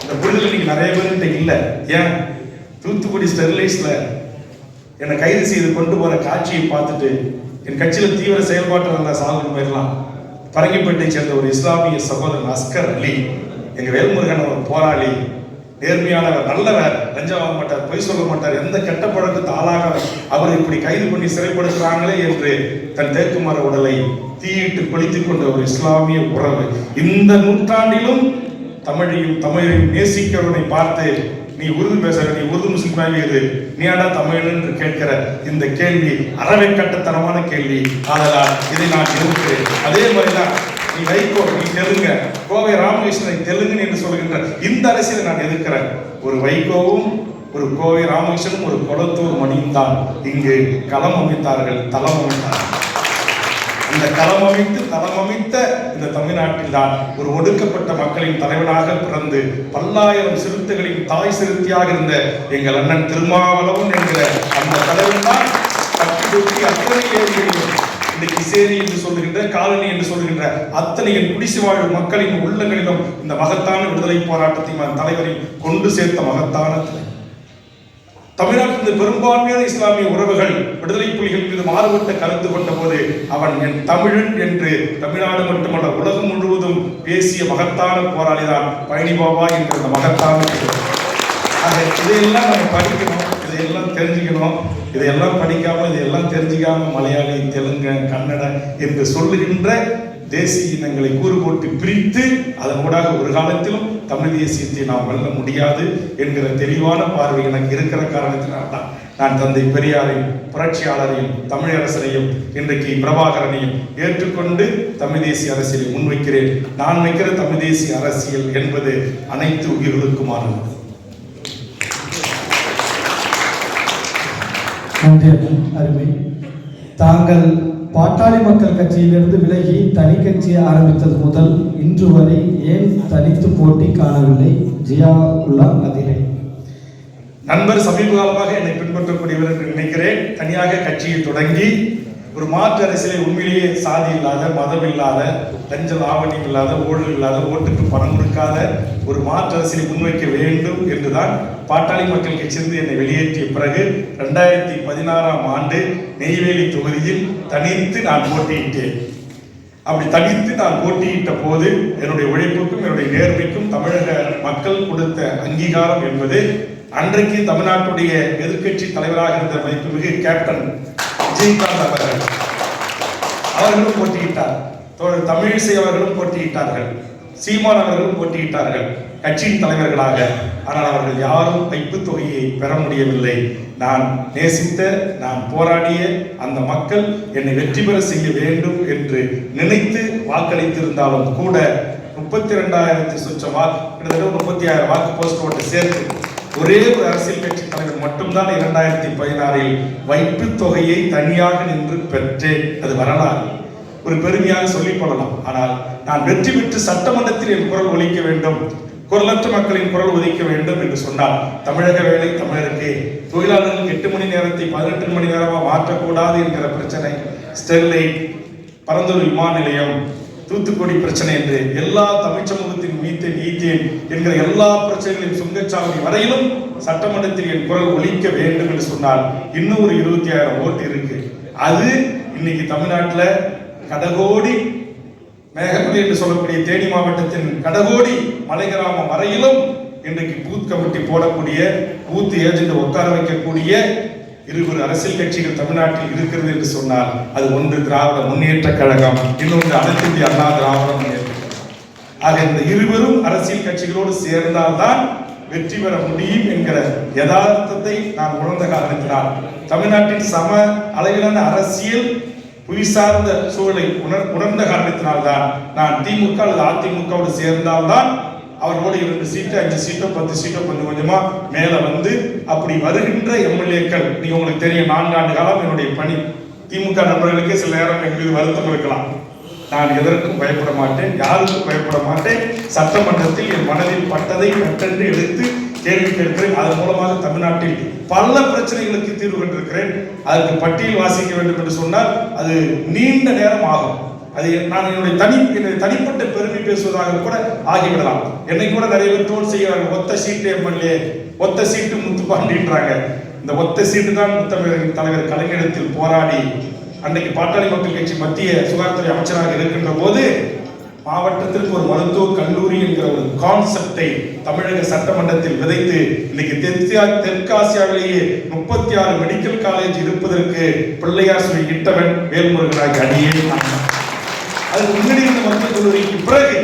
இந்த புரிதல் இன்னைக்கு நிறைய பேர்கிட்ட இல்லை. ஏன்? தூத்துக்குடி ஸ்டெர்லைட்ஸ்ல என்னை கைது செய்து கொண்டு போற காட்சியை பார்த்துட்டு என் கட்சியில் தீவிர செயல்பாட்டில் இருந்த சாகுல் போயிடலாம். பரங்கிப்பேட்டை சேர்ந்த ஒரு இஸ்லாமிய சகோதரன் அஸ்கர் அலி, எங்க வேல்முருகன் ஒரு போராளி, நேர்மையானவர், நல்லவர், லஞ்சம் வாங்க மாட்டார், பொய் சொல்ல மாட்டார், எந்த கெட்ட பழக்கத்தை ஆளாக அவர் இப்படி கைது பண்ணி சிறைப்படுத்துறாங்களே என்று தன் தேக்குமர உடலை தீயிட்டு கொளித்துக் கொண்ட ஒரு இஸ்லாமிய உறவு. இந்த நூற்றாண்டிலும் தமிழையும் நேசிக்கிறவனை பார்த்து நீ உருது பேசுற, நீ உருது முஸ்லிமாக இரு, நீ ஆடா தமிழ் என்று கேட்கிற இந்த கேள்வி அறவை கட்டத்தனமான கேள்வி. ஆதலால் இதை நான் எதிர்க்கிறேன். அதே மாதிரிதான் நீ வைகோ, நீ தெலுங்க, கோவை ராமகிருஷ்ணனை தெலுங்குன்னு என்று சொல்கின்ற இந்த அரசியலை நான் எதிர்க்கிறேன். ஒரு வைகோவும் ஒரு கோவை ராமகிருஷ்ணனும் ஒரு கொளத்தூர் மணியும் தான் இங்கு களம் அமைத்தார்கள், தளம் அமைத்தார்கள். அந்த களம் அமைத்து தளம் அமைத்த இந்த தமிழ்நாட்டில் தான் ஒரு ஒடுக்கப்பட்ட மக்களின் தலைவனாக பிறந்து பல்லாயிரம் சிறுத்தைகளின் தாய் சிறுத்தையாக இருந்த எங்கள் அண்ணன் திருமாவளவன் என்கிற அந்த தலைவன் தான் தட்டி தூக்கி அத்தனை ஏரிகளையும் இன்னைக்கு சேரி என்று சொல்லுகின்ற, காலனி என்று சொல்லுகின்ற அத்தனை என் குடிசை வாழும் மக்களின் உள்ளங்களிலும் இந்த மகத்தான விடுதலை போராட்டத்தையும் தலைவரை கொண்டு சேர்த்த மகத்தான தமிழ்நாட்டில் பெரும்பான்மையான இஸ்லாமிய உறவுகள் விடுதலை புலிகள் மீது மாறுபட்ட கருத்து கொண்ட போது அவன் என் தமிழன் என்று தமிழ்நாடு மட்டுமல்ல உலகம் முழுவதும் பேசிய மகத்தான போராளிதான் பழனி பாபா என்கிற அந்த மகத்தான. இதையெல்லாம் நம்ம படிக்கணும், இதையெல்லாம் தெரிஞ்சுக்கணும். இதையெல்லாம் படிக்காம இதையெல்லாம் தெரிஞ்சுக்காம மலையாளி, தெலுங்கு, கன்னட என்று சொல்லுகின்ற தேசிய இனங்களை கூறு போட்டு பிரித்து அதன் ஊடாக ஒரு காலத்திலும் தமிழ் தேசியத்தை நாம் வெல்ல முடியாது என்கிற தெளிவான பார்வை எனக்கு இருக்கிற காரணத்தினால்தான் நான் தந்தை பெரியாரையும் புரட்சியாளரையும் தமிழரசரையும் இன்றைக்கு பிரபாகரனையும் ஏற்றுக்கொண்டு தமிழ் தேசிய அரசியலை முன்வைக்கிறேன். நான் வைக்கிற தமிழ் தேசிய அரசியல் என்பது அனைத்து உயிர்களுக்குமானது. அருமை. தாங்கள் பாட்டாளி மக்கள் கட்சியிலிருந்து விலகி தனி கட்சியை ஆரம்பித்தது முதல் இன்று வரை ஏன் தனித்து போட்டி காணவில்லை? ஜியாவுல்லா அதிலே நண்பர் சமீப காலமாக என்னை பின்பற்றக்கூடியவர் என்று நினைக்கிறேன். தனியாக கட்சியை தொடங்கி ஒரு மாற்று அரசியலை உண்மையிலேயே சாதி இல்லாத, மதம் இல்லாத, லஞ்ச லாவணியம் இல்லாத, ஊழல் இல்லாத, ஓட்டுக்கு பணம் கொடுக்காத ஒரு மாற்று அரசியலை முன்வைக்க வேண்டும் என்றுதான் பாட்டாளி மக்கள் கட்சியிலிருந்து என்னை வெளியேற்றிய பிறகு 2016ஆம் ஆண்டு நெய்வேலி தொகுதியில் தனித்து நான் போட்டியிட்டேன். அப்படி தனித்து நான் போட்டியிட்ட போது என்னுடைய உழைப்புக்கும் என்னுடைய நேர்மைக்கும் தமிழக மக்கள் கொடுத்த அங்கீகாரம் என்பது அன்றைக்கு தமிழ்நாட்டுடைய எதிர்கட்சி தலைவராக இருந்த மதிப்புமிகு கேப்டன் விஜயகாந்த் அவர்களும் போட்டியிட்டார், தமிழிசை அவர்களும் போட்டியிட்டார்கள், சீமான் அவர்களும் போட்டியிட்டார்கள் கட்சியின் தலைவர்களாக. ஆனால் அவர்கள் யாரும் வைப்பு தொகையை பெற முடியவில்லை. நான் நேசித்த, நான் போராடிய அந்த மக்கள் என்னை வெற்றி பெற செய்ய வேண்டும் என்று நினைத்து வாக்களித்திருந்தாலும் கூட 32,000 சொச்சம் கிட்டத்தட்ட 30,000 வாக்கு போஸ்ட் ஓட்டு சேர்த்து ஒரே ஒரு அரசியல் கட்சி தலைவர் மட்டும்தான் 2016இல் வைப்பு தொகையை தனியாக நின்று பெற்றேன். அது வரலாறு, ஒரு பெருமையாக சொல்லிக் கொள்ளலாம். ஆனால் நான் வெற்றி பெற்று சட்டமன்றத்தில் என் குரல் ஒலிக்க வேண்டும், குரலற்ற மக்களின் குரல் ஒலிக்க வேண்டும் என்று சொன்னால் தமிழக வேலை தமிழருக்கு, தொழிலாளர்கள் 8 மணி நேரத்தை 18 மணி நேரமாக மாற்றக்கூடாது என்கிற பிரச்சனை, ஸ்டெர்லைட், பரந்தூர் விமான நிலையம், தூத்துக்குடி பிரச்சனை என்று எல்லா தமிழ் சமூகத்தின் மீத்தேன் ஈத்தேன் என்கிற எல்லா பிரச்சனைகளையும் சுங்கச்சாவடி வரையிலும் சட்டமன்றத்தில் என் குரல் ஒலிக்க வேண்டும் என்று சொன்னால் இன்னும் ஒரு 20,000 ஓட்டு இருக்கு. அது இன்னைக்கு தமிழ்நாட்டில் கடகோடி மேகமலை என்று சொல்லக்கூடிய தேனி மாவட்டத்தின் கடகோடி மலை கிராமம் வரையிலும் இன்றைக்கு பூத் கமிட்டி போடக்கூடிய, பூத் ஏஜென்ட் உட்கார வைக்கக்கூடிய 20 அரசியல் கட்சிகள் தமிழ்நாட்டில் இருக்கிறது என்று சொன்னால் அது ஒன்று திராவிட முன்னேற்ற கழகம், இன்னொன்று அனைத்து இந்திய அண்ணா திராவிட முன்னேற்ற. ஆக இந்த 20 அரசியல் கட்சிகளோடு சேர்ந்தால்தான் வெற்றி பெற முடியும் என்கிற யதார்த்தத்தை நான் உணர்ந்த காரணத்தினால் தமிழ்நாட்டின் சம அளவிலான அரசியல் புவி சார்ந்த சூழலை உணர்ந்த காரணத்தினால்தான் நான் திமுக அல்லது அதிமுகவோடு சேர்ந்தால்தான் அவர்களோடு 2 சீட்டு 5 சீட்டோ 10 சீட்டோ கொஞ்சம் கொஞ்சமா மேல வந்து அப்படி வருகின்ற எம்எல்ஏக்கள், நீங்க உங்களுக்கு தெரியும் 4 ஆண்டு காலம் என்னுடைய பணி. திமுக நண்பர்களுக்கே சில நேரம் எங்களுக்கு வருத்தம் இருக்கலாம். நான் எதற்கும் பயப்பட மாட்டேன், யாருக்கும் பயப்பட மாட்டேன். சட்டமன்றத்தில் என் மனதில் பட்டதை பட்டென்று எடுத்து கேள்வி கேட்கிறேன். அதன் மூலமாக தமிழ்நாட்டில் பல பிரச்சனைகளுக்கு தீர்வு கண்டிருக்கிறேன். அதற்கு பட்டியல் வாசிக்க வேண்டும் என்று சொன்னால் அது நீண்ட நேரம் ஆகும். அது நான் என்னுடைய தனிப்பட்ட பெருமை பேசுவதாக கூட ஆகிவிடலாம். என்னை கூட நிறைய பேர் தோல் செய்கிறார்கள், ஒத்த சீட்டு எம்எல்ஏ, ஒத்த சீட்டு முத்துப்பாண்டின்றாங்க. இந்த ஒத்த சீட்டு தான் முத்தமிழரின் தலைவர் கலைஞரிடத்தில் போராடி அன்னைக்கு பாட்டாளி மக்கள் கட்சி மத்திய சுகாதாரத்துறை அமைச்சராக இருக்கின்ற போது மாவட்டத்திற்கு ஒரு மருத்துவ கல்லூரி என்கிற ஒரு கான்செப்டை தமிழக சட்டமன்றத்தில் விதைத்து இன்னைக்கு தெற்காசியாவிலேயே 36 மெடிக்கல் காலேஜ் இருப்பதற்கு பிள்ளையார் சொல்லி இட்டவன் வேல்முருகனாகி அடியே. அதுக்கு முன்னாடி இருந்த மருத்துவக் கல்லூரிக்கு பிறகு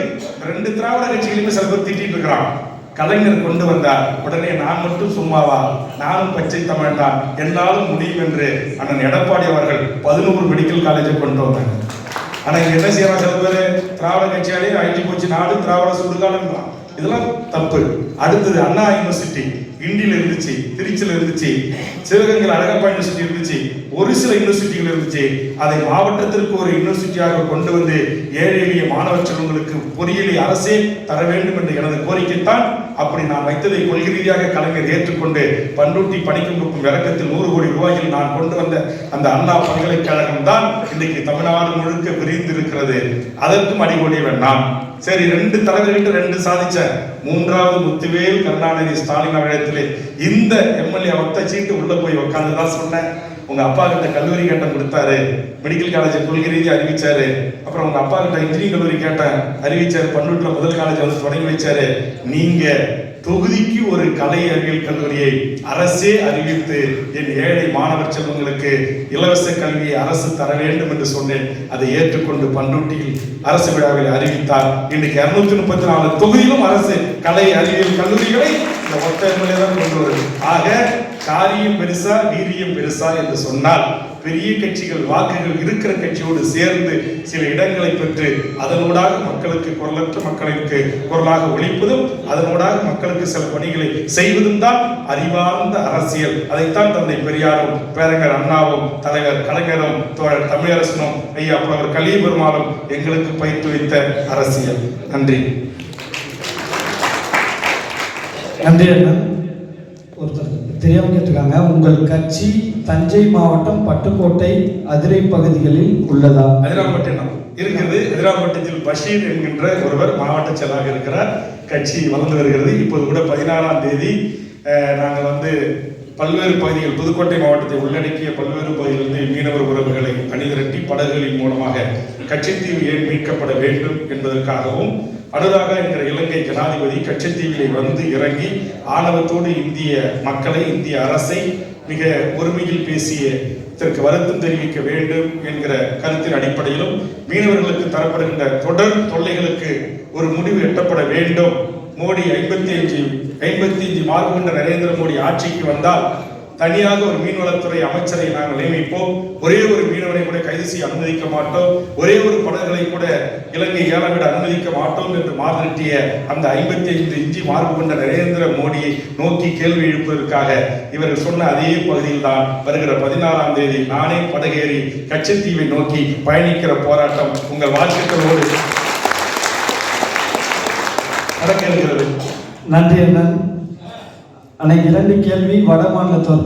2 திராவிட கட்சிகளுமே சில பேர் திட்டிட்டு இருக்கிறான். கலைஞர் கொண்டு வந்தார், உடனே நான் மட்டும் சும்மாவா, நானும் பச்சை தமிழ் தான், என்னாலும் முடியும் என்று அண்ணன் எடப்பாடி அவர்கள் 11 மெடிக்கல் காலேஜை கொண்டு வந்தாங்க. ஆனா இங்க என்ன செய்யறாங்க, சில பேர் திராவிட கட்சியாலே அழிஞ்சு போச்சு நாடு, திராவிட சுடுகாலம், இதெல்லாம் தப்பு. அடுத்தது அண்ணா யூனிவர்சிட்டி கிண்டியில் இருந்துச்சு, திருச்சியில் இருந்துச்சு, சிவகங்கை அழகப்பா யூனிவர்சிட்டி இருந்துச்சு, ஒரு சில யூனிவர்சிட்டிகள் இருந்துச்சு. அதை மாவட்டத்திற்கு ஒரு யூனிவர்சிட்டியாக கொண்டு வந்து ஏழை எளிய மாணவ செல்வங்களுக்கு பொறியியலை அரசே தர வேண்டும் என்ற எனது கோரிக்கைத்தான். அப்படி நான் வைத்ததை கொள்கை ரீதியாக கலைஞர் ஏற்றுக்கொண்டு பண்ருட்டி பணிக்கும் விளக்கத்தில் 100 கோடி ரூபாயில் நான் கொண்டு வந்த அந்த அண்ணா பல்கலைக்கழகம் தான் இன்றைக்கு தமிழ்நாடு முழுக்க விரிந்திருக்கிறது. அதற்கும் அடிகோடிய வேண்டாம். சரி, 2 தலைவர்கிட்ட 2 சாதிச்ச 3வது முத்துவேல் கருணாநிதி ஸ்டாலின் அவரிடத்திலே இந்த எம்எல்ஏ ஒத்த சீட்டு உள்ள போய் உட்காந்துதான் சொன்னேன். உங்க அப்பா கிட்ட கல்லூரி கேட்டம் கொடுத்தாரு, மெடிக்கல் காலேஜ் கொள்கை ரீதியாக அறிவிச்சாரு. அப்புறம் உங்க அப்பா கிட்ட இன்ஜினியரிங் கல்லூரி கேட்டேன், அறிவிச்சாரு. பண்ருட்டில் முதல் காலேஜ் வந்து தொடங்கி வச்சாரு. நீங்க தொகுதிக்கு ஒரு கலை அறிவியல் கல்லூரியை அரசே அறிவித்து என் ஏழை மாணவர் செல்வங்களுக்கு இலவச கல்வியை அரசு தர வேண்டும் என்று சொன்னேன். அதை ஏற்றுக்கொண்டு பண்ருட்டியில் அரசு விழாவில் அறிவித்தார். இன்றைக்கு 234 தொகுதியிலும் அரசு கலை அறிவியல் கல்லூரிகளை இந்த ஒத்த எம்எல்ஏ தான் கொண்டு வருது. ஆக காரியம் பெருசா வீரியம் பெருசா என்று சொன்னால், பெரிய கட்சிகள் வாக்குகள் இருக்கிற கட்சியோடு சேர்ந்து சில இடங்களை பெற்று அதனூடாக மக்களுக்கு, குரலற்ற மக்களுக்கு குரலாக ஒழிப்பதும் அதனூடாக மக்களுக்கு சில பணிகளை செய்வதும் தான் அறிவார்ந்த அரசியல். அதைத்தான் தந்தை பெரியாரும் பேரங்கர் அண்ணாவும் தலைவர் கலைஞரும் தோழர் தமிழரசனும் ஐயா புலவர் கலியபெருமாளும் எங்களுக்கு பயிற்றுவித்த அரசியல். நன்றி. நன்றி அண்ணா. ஒருத்தர் தெரியாம கேட்டிருக்காங்க, உங்கள் கட்சி தஞ்சை மாவட்டம் பட்டுக்கோட்டை அதிரை பகுதிகளில் உள்ளதா? அதிராம்பட்டினம் இருக்கிறது. அதிராம்பட்டினத்தில் பஷீர் என்கின்ற ஒருவர் மாவட்ட செயலாளர் இருக்கிறார். கட்சி வளர்ந்து வருகிறது. இப்போது கூட 16ஆம் தேதி நாங்கள் பல்வேறு பகுதிகள், புதுக்கோட்டை மாவட்டத்தை உள்ளடக்கிய பல்வேறு பகுதிகளிலிருந்து மீனவர் உறவுகளை அணிதிரட்டி படகுகளின் மூலமாக கச்சத்தீவு ஏன் மீட்கப்பட வேண்டும் என்பதற்காகவும், அடுதாக என்கிற இலங்கை ஜனாதிபதி கச்சத்தீவிலே வந்து இறங்கி ஆணவத்தோடு இந்திய மக்களை, இந்திய அரசை மிக ஒருமையில் பேசிய இதற்கு வருத்தம் தெரிவிக்க வேண்டும் என்கிற கருத்தின் அடிப்படையிலும் மீனவர்களுக்கு தரப்படுகின்ற தொடர் தொல்லைகளுக்கு ஒரு முடிவு எட்டப்பட வேண்டும். மோடி 55 மார்க் கொண்ட நரேந்திர மோடி ஆட்சிக்கு வந்தால் தனியாக ஒரு மீன்வளத்துறை அமைச்சரை நாங்கள் நியமிப்போம். ஒரே ஒரு மீனவனை கூட கைது செய்ய அனுமதிக்க மாட்டோம். ஒரே ஒரு படகுகளை கூட இலங்கை ஏலமிட அனுமதிக்க மாட்டோம் என்று மாறிட்டிய அந்த 55 இஞ்சி மார்பு கொண்ட நரேந்திர மோடியை நோக்கி கேள்வி எழுப்பதற்காக இவர்கள் சொன்ன அதே பகுதியில் தான் வருகிற 16ஆம் தேதி நானே படகேறி கச்சத்தீவை நோக்கி பயணிக்கிற போராட்டம் உங்கள் வாழ்த்துக்களோடு நடக்க இருக்கிறது. நன்றி அண்ணன். அன்னைக்கு 2 கேள்வி வட மாநிலத்தோர்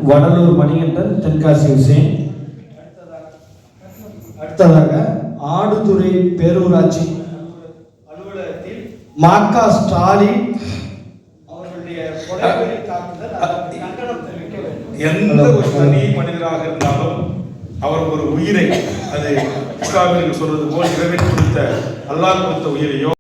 வடலூர் மணிகண்டன், தென்காசி ஹுசேன். அடுத்ததாக ஆடுதுறை பேரூராட்சி அலுவலகத்தில் மா.க. ஸ்டாலின் அவர்களுடைய கொலைவெறி தாக்குதல் கண்டனம் தெரிவிக்க வேண்டும். எந்த ஒரு தனி மனிதராக இருந்தாலும் அவர் ஒரு உயிரை, அது இஸ்லாமியர்கள் சொல்வது போல் இறைவன் கொடுத்த, அல்லாஹ் கொடுத்த உயிரையோ